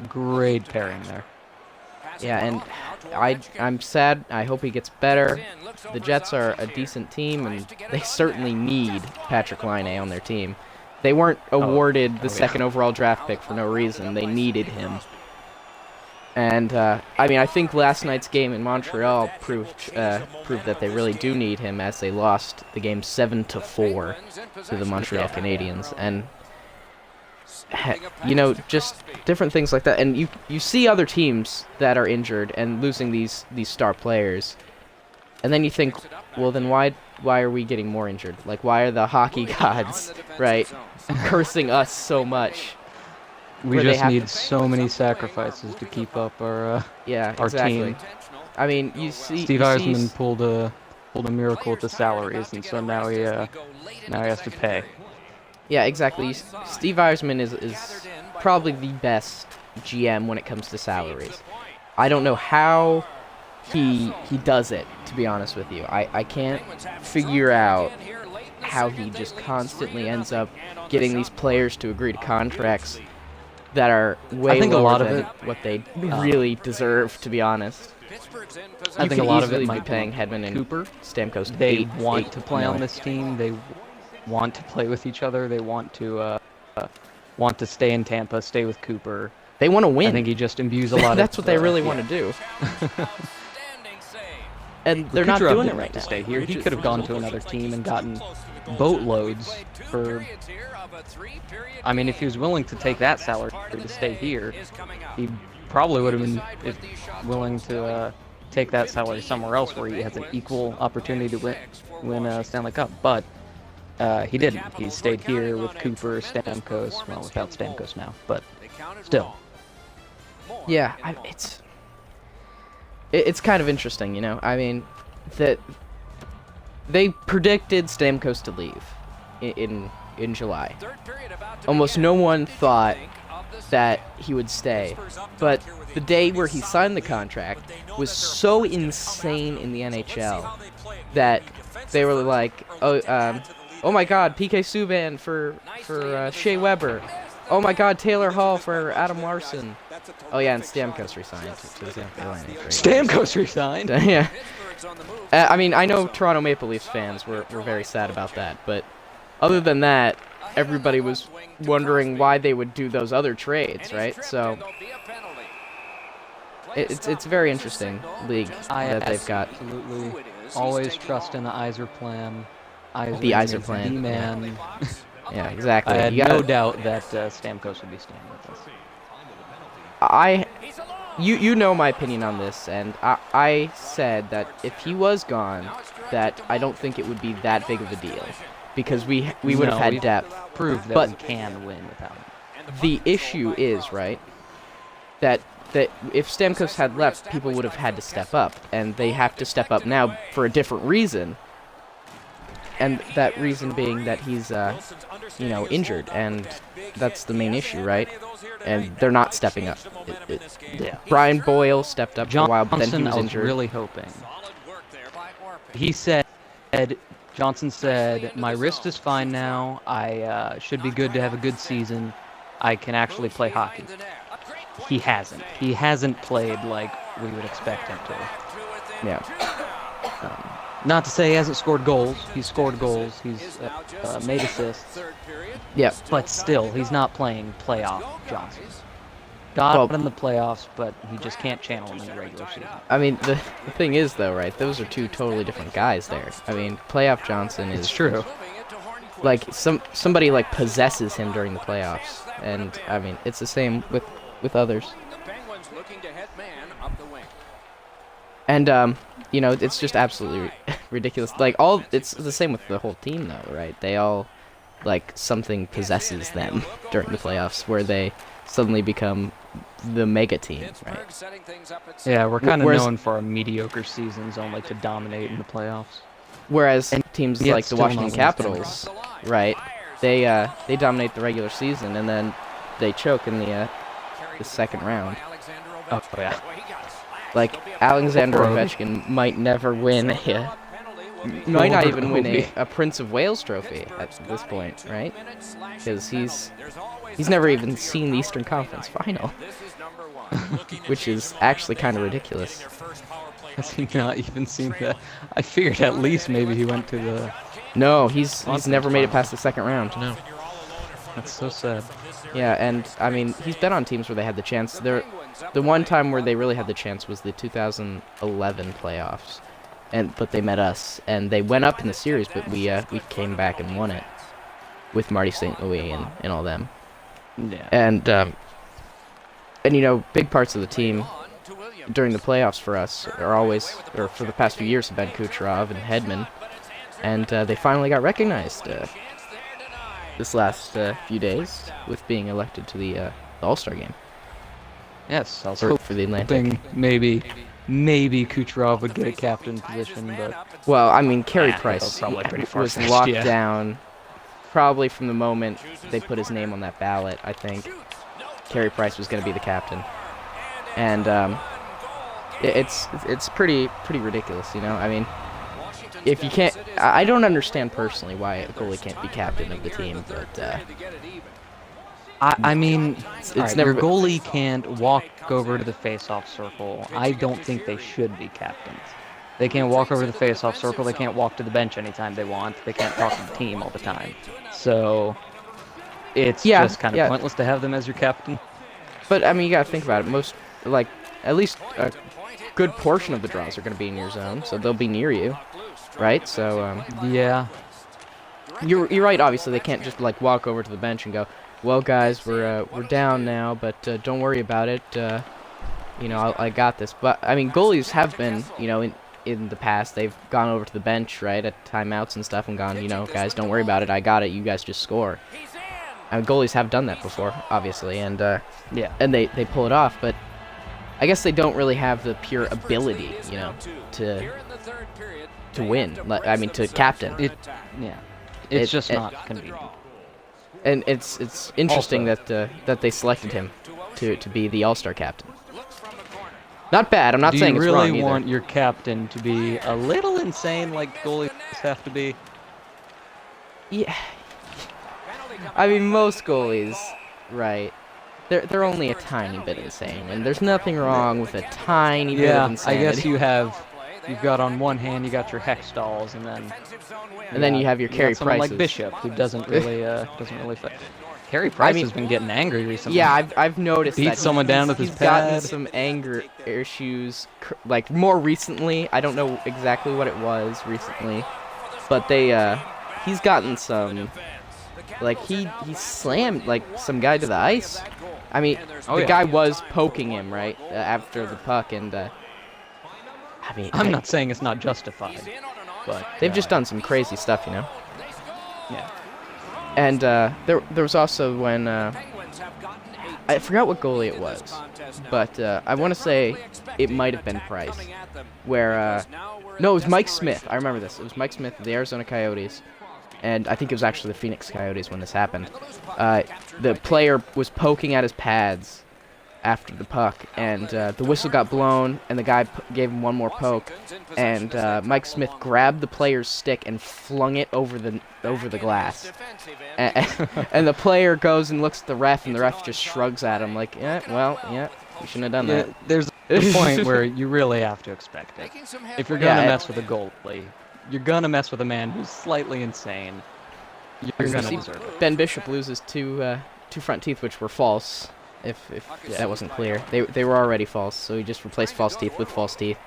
Great pairing there. Yeah, and I'm sad. I hope he gets better. The Jets are a decent team, and they certainly need Patrick Laine on their team. They weren't awarded the second overall draft pick for no reason. They needed him. And, I think last night's game in Montreal proved that they really do need him, as they lost the game 7-4 to the Montreal Canadiens. And, just different things like that. And you see other teams that are injured and losing these star players. And then you think, well, then why are we getting more injured? Like, why are the hockey gods, right, cursing us so much? We just need so many sacrifices to keep up our team. I mean, you see Steve Yzerman pulled a miracle with the salaries, and so now he has to pay. Yeah, exactly. Steve Yzerman is probably the best GM when it comes to salaries. I don't know how he does it, to be honest with you. I can't figure out how he just constantly ends up getting these players to agree to contracts that are way lower than what they really deserve, to be honest. I think a lot of it might be paying Hedman and Cooper. Stamkos. They want to play on this team. They want to play with each other. They want to stay in Tampa, stay with Cooper. They want to win. I think he just imbues a lot of... That's what they really want to do. And they're not doing it right now. To stay here. He could have gone to another team and gotten boatloads for... I mean, if he was willing to take that salary to stay here, he probably would have been willing to take that salary somewhere else where he has an equal opportunity to win a Stanley Cup. But he didn't. He stayed here with Cooper, Stamkos. Well, without Stamkos now, but still. Yeah, it's kind of interesting, I mean, that they predicted Stamkos to leave in July. Almost no one thought that he would stay, but the day where he signed the contract was so insane in the NHL that they were like, oh my God, PK Subban for Shea Weber. Oh my God, Taylor Hall for Adam Larson. Oh yeah, and Stamkos resigned to the Tampa Bay Lightning. Stamkos resigned? Yeah. I mean, I know Toronto Maple Leafs fans were very sad about that, but other than that, everybody was wondering why they would do those other trades, right? So it's a very interesting league that they've got. Absolutely always trust in the Yzer plan. The Yzer plan. The man. Yeah. Yeah, exactly. I had no doubt that Stamkos would be staying with us. You know my opinion on this, and I said that if he was gone, that I don't think it would be that big of a deal, because we would have had depth. Proved that we can win without him. The issue is, right, that if Stamkos had left, people would have had to step up, and they have to step up now for a different reason. And that reason being that he's, injured, and that's the main issue, right? And they're not stepping up. Yeah. Brian Boyle stepped up for a while, but then he was injured. I was really hoping. Johnson said, my wrist is fine now. I should be good to have a good season. I can actually play hockey. He hasn't. He hasn't played like we would expect him to. Yeah. Not to say he hasn't scored goals. He's scored goals. He's made assists. Yeah. But still, he's not playing playoff Johnson. Got in the playoffs, but he just can't channel him in the regular season. I mean, the thing is, though, right? Those are two totally different guys there. I mean, playoff Johnson is... It's true. Like, somebody, like, possesses him during the playoffs. And, I mean, it's the same with others. And, it's just absolutely ridiculous. Like, it's the same with the whole team, though, right? They all, like, something possesses them during the playoffs, where they suddenly become the mega team, right? Yeah, we're kind of known for our mediocre seasons, only to dominate in the playoffs. Whereas teams like the Washington Capitals, right? They dominate the regular season, and then they choke in the second round. Oh, yeah. Like, Alexander Ovechkin might never win might not Over even win Obi. a Prince of Wales trophy at this point, right? Because he's never even seen the Eastern Conference Final, which is actually kind of ridiculous. Has he not even seen that? I figured at least maybe he went to the... No, he's never made it past the second round. No. That's so sad. Yeah, and I mean, he's been on teams where they had the chance. The one time where they really had the chance was the 2011 playoffs, but they met us, and they went up in the series, but we came back and won it with Marty St. Louis and all them. Yeah. And you know, big parts of the team during the playoffs for us are always, or for the past few years, have been Kucherov and Hedman, and they finally got recognized this last few days with being elected to the All-Star game. Yes, I was For the Atlantic. hoping maybe Kucherov would get a captain position, but Well, I mean, Carey that Price was probably pretty was far-fetched, locked yeah. down probably from the moment they put his name on that ballot. I think Carey Price was going to be the captain, and it's pretty ridiculous, you know. I mean, if you can't, I don't understand personally why a goalie can't be captain of the team, but I mean, it's all right, never your goalie can't walk over to the face-off circle. I don't think they should be captains. They can't walk over to the face-off circle. They can't walk to the bench anytime they want. They can't talk to the team all the time. So it's just kind of pointless to have them as your captain. But I mean, you gotta think about it. Most, like, at least a good portion of the draws are gonna be in your zone, so they'll be near you, right? So Yeah. you're right. Obviously, they can't just like walk over to the bench and go, "Well, guys, we're down now, but don't worry about it. You know, I got this." But I mean, goalies have been, you know, in the past, they've gone over to the bench, right, at timeouts and stuff, and gone, you know, guys, don't worry about it. I got it. You guys just score. I mean, goalies have done that before, obviously, and Yeah. and they pull it off. But I guess they don't really have the pure ability, you know, to win. I mean, to captain. Yeah. It's just not convenient. And it's interesting Also- that they selected him to be the All-Star captain. Not bad. I'm not Do saying you it's really wrong either. want your captain to be a little insane like goalies have to be? Yeah. I mean, most goalies, right? They're only a tiny bit insane, and there's nothing wrong with a tiny bit of Yeah, I insanity. guess you've got on one hand you got your Hextalls, and then you have your Carey got someone Prices. like Bishop, who doesn't really fit. Carey Price mean- has been getting angry recently. Yeah, I've noticed Beat that someone down with he's his gotten pad. some anger issues, like more recently. I don't know exactly what it was recently, but he's gotten some, like he slammed like some guy to the ice. I mean, the guy was poking him right after the puck, and I mean, I'm not saying it's not justified, but they've just done some crazy stuff, you know. Yeah. And there was also when I forgot what goalie it was, but I want to say it might have been Price, where no, it was Mike Smith. I remember this. It was Mike Smith of the Arizona Coyotes, and I think it was actually the Phoenix Coyotes when this happened. The player was poking at his pads after the puck, and the whistle got blown, and the guy gave him one more poke, and Mike Smith grabbed the player's stick and flung it over the glass. And the player goes and looks at the ref, and the ref just shrugs at him like, yeah, well, yeah, you shouldn't have done Yeah, that. there's a point where you really have to expect it. If you're gonna Yeah, mess with a goalie, you're gonna mess with a man who's slightly insane. You're gonna See, deserve it. Ben Bishop loses two front teeth, which were false. If that wasn't clear, they were already false, so he just replaced false teeth with false teeth.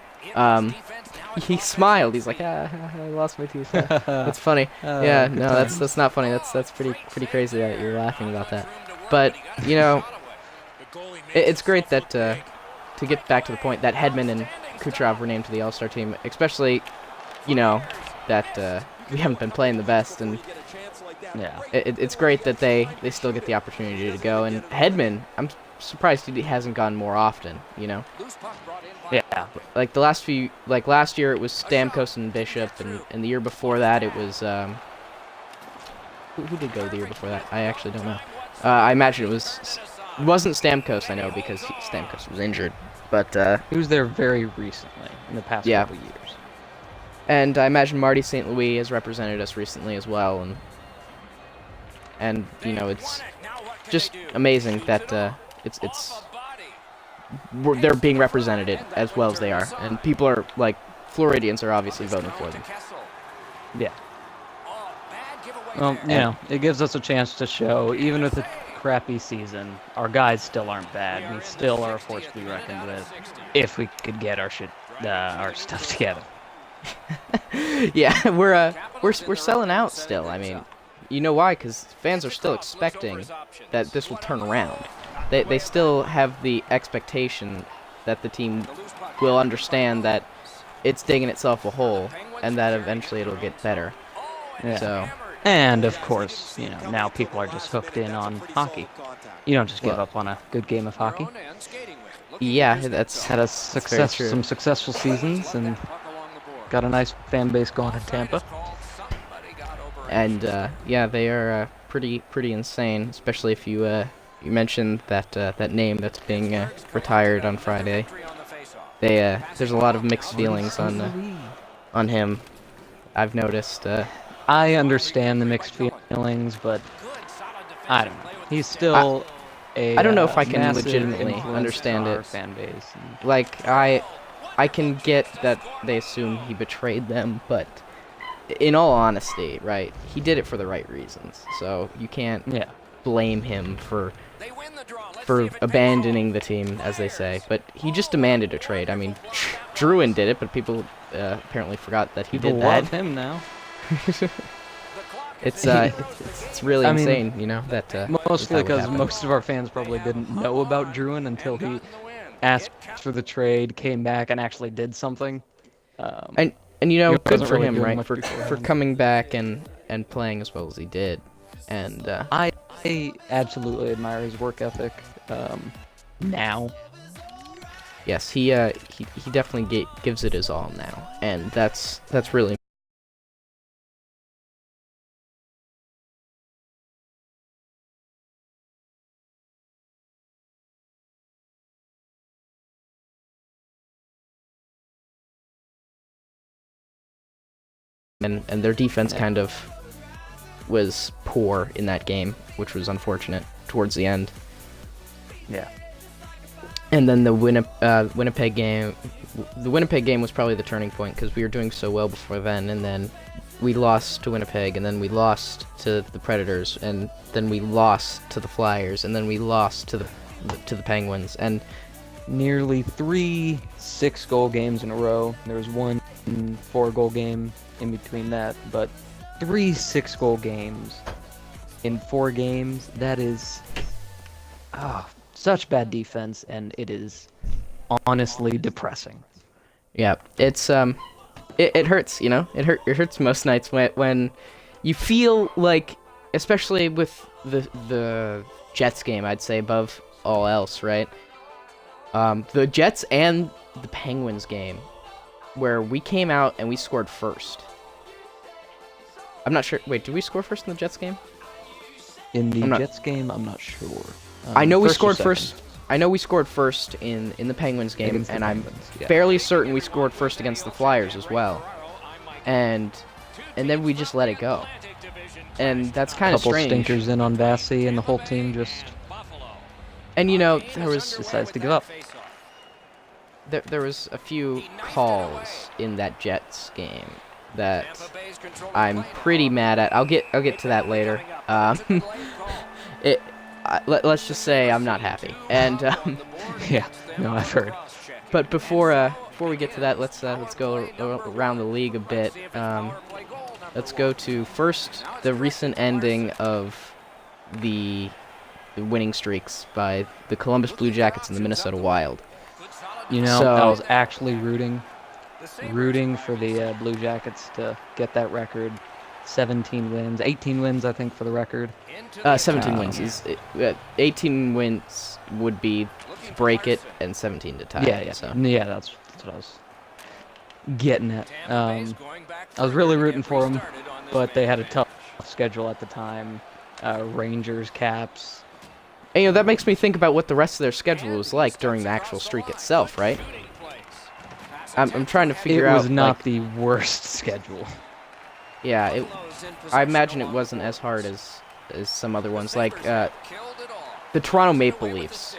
He smiled. He's like, I lost my teeth. That's funny. Yeah, good no, times. that's not funny. That's pretty crazy that you're laughing about that. But you know, it's great that to get back to the point that Hedman and Kucherov were named to the All-Star team, especially, you know, that we haven't been playing the best, and Yeah. it's great that they still get the opportunity to go. And Hedman, I'm surprised he hasn't gone more often, you know. Yeah. Like the last few, like last year it was Stamkos and Bishop, and the year before that it was who did go the year before that? I actually don't know. I imagine it wasn't Stamkos, I know, because Stamkos was injured. But He was there very recently, in the past Yeah. couple years. And I imagine Marty St. Louis has represented us recently as well, and you know, it's just amazing that they're being represented as well as they are, and people are like Floridians are obviously voting for them. Yeah. Well, you know, it gives us a chance to show, even with a crappy season, our guys still aren't bad. We still are a force to be reckoned with, if we could get our stuff together. Yeah, we're selling out still. I mean, you know why? Because fans are still expecting that this will turn around. They still have the expectation that the team will understand that it's digging itself a hole and that eventually it'll get better. Yeah. So. And of course, you know, now people are just hooked in on hockey. You don't just give up on a good game of hockey. Yeah, that's had some successful seasons and got a nice fan base going in Tampa. And yeah, they are pretty insane, especially if you mentioned that name that's being retired on Friday. There's a lot of mixed feelings on him. I've noticed. I understand the mixed feelings, but I don't know. He's still I don't know if I can legitimately understand it. Fan base. Like I can get that they assume he betrayed them, but in all honesty, right? He did it for the right reasons. So you can't blame him for abandoning the team, as they say. But he just demanded a trade. I mean, Druin did it, but people apparently forgot that he did that. Love him now. It's really insane, you know, that mostly because most of our fans probably didn't know about Druin until he asked for the trade, came back, and actually did something. And you know, good for really him, right? For beforehand. coming back and playing as well as he did. And I absolutely admire his work ethic. Now. Yes, he definitely gives it his all now, and that's really. And their defense kind of was poor in that game, which was unfortunate towards the end. Yeah. And then the Winnipeg game, was probably the turning point because we were doing so well before then, and then we lost to Winnipeg, and then we lost to the Predators, and then we lost to the Flyers, and then we lost to the Penguins, and nearly 3 6-goal games in a row. There was one 4-goal game in between that, but 3 6-goal games in 4 games, that is such bad defense, and it is honestly depressing. Yeah, it's it hurts, you know. It hurts most nights when you feel like, especially with the Jets game, I'd say above all else, right? The Jets and the Penguins game, where we came out and we scored first. I'm not sure. Wait, did we score first in the Jets game? In the Jets game, I'm not sure. I know we scored first. I know we scored first in the Penguins game, and I'm fairly certain we scored first against the Flyers as well. And then we just let it go. And that's kind of strange. Couple stinkers in on Vassy, and the whole team just. And you know, there was decides to give up. There was a few calls in that Jets game that I'm pretty mad at. I'll get to that later. Let's just say I'm not happy. And yeah, no, I've heard. But before we get to that, let's go around the league a bit. Let's go to first the recent ending of the winning streaks by the Columbus Blue Jackets and the Minnesota Wild. You know, I was actually rooting for the Blue Jackets to get that record. 17 wins, 18 wins, I think, for the record. 17 wins. 18 wins would be to break it, and 17 to tie. Yeah. So. Yeah, that's what I was getting at. I was really rooting for them, but they had a tough schedule at the time. Rangers, Caps. And, you know, that makes me think about what the rest of their schedule was like during the actual streak itself, right? I'm trying to figure It out. was not like, the worst schedule. Yeah, I imagine it wasn't as hard as some other ones, like the Toronto Maple Leafs.